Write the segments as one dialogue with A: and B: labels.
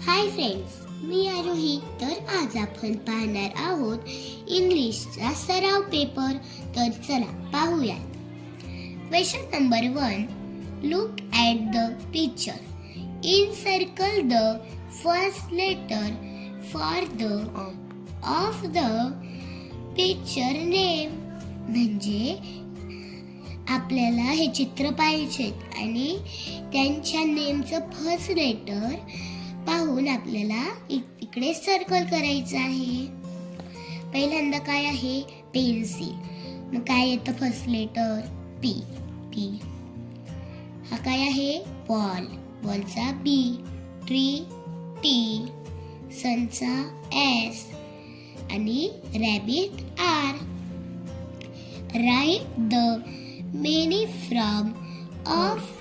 A: Hi friends, मी आरोही. तर आज आपण पाहणार आहोत इंग्लिशचा सराव पेपर. तर चला पाहूयात. Question number 1. Look at the picture. Encircle the first letter for the of the picture name. म्हणजे आपल्याला हे चित्र पाहिजे आणि त्यांच्या नेमचं फर्स्ट लेटर पाहून आपल्याला इकडे सर्कल करायचं आहे. पहिल्यांदा काय आहे? पेन्सिल. मग काय येतं फर्स्ट लेटर? पी. पी. हा काय आहे? बॉल. बॉलचा बी. Tree T. सनचा एस आणि rabbit R. Write the many from of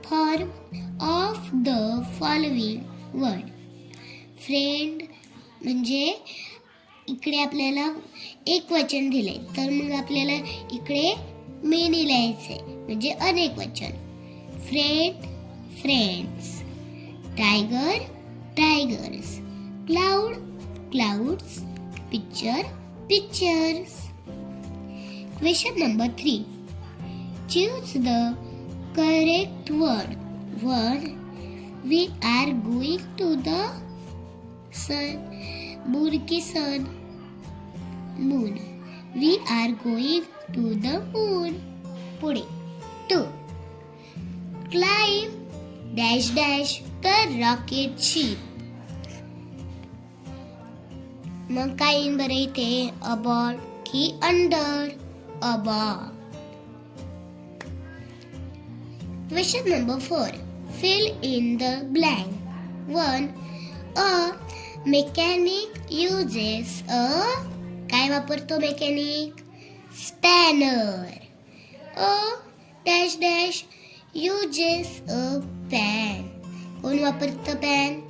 A: form of the following word. Friend म्हणजे इकडे आपल्याला एक वचन दिले, तर मग आपल्याला इकडे मेनी लिहायचे म्हणजे अनेक वचन. Friend friends. Tiger tigers. Cloud clouds. Picture pictures. Question number 3. Choose the correct word. 1. We are going to the sun. Moon की sun. Moon. We are going to the moon. पुढे. 2. Climb dash dash the rocket ship. मग काय येईन बरं इथे? Aboard की under? Above. Question number 4. Fill in the blank. 1. A mechanic uses a काय वापरतो mechanic? Spanner. A dash dash uses a pen. कोण वापरतं pen?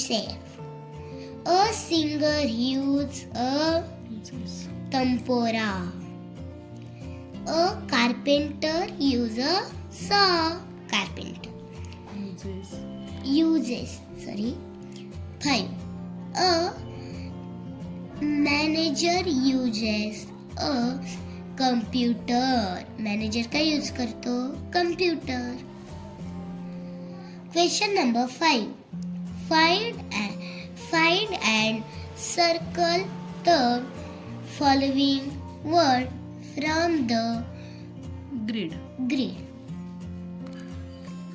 A: Chef. A singer uses a tempora. A carpenter uses a saw. Carpenter uses 5. A manager uses a computer. Manager का use करतो? Computer. Question number 5. Find and circle the following word from the grid.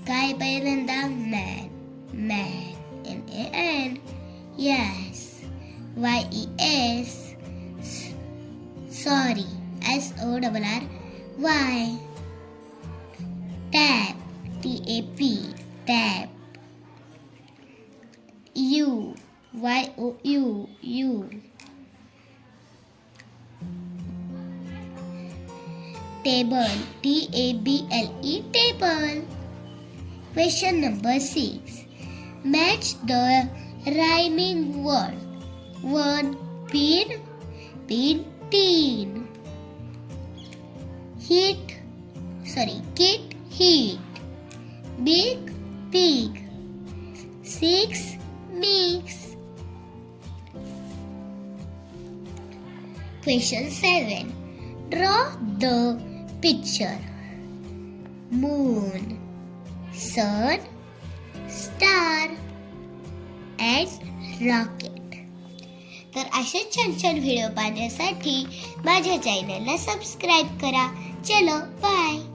A: काय पहिल्यांदा? man. man. yes. yes. sorry. sorry. tap. tap. tap. you. you. table. table. table. Question number 6. Match the rhyming word. 1. Pin. Teen. Kit. Heat. Big. Pig. 6. Mix. Question 7. Draw the picture. Moon, sun, star and rocket. तर असे छान छान video पाहण्यासाठी माझ्या चॅनलला subscribe करा. चलो bye.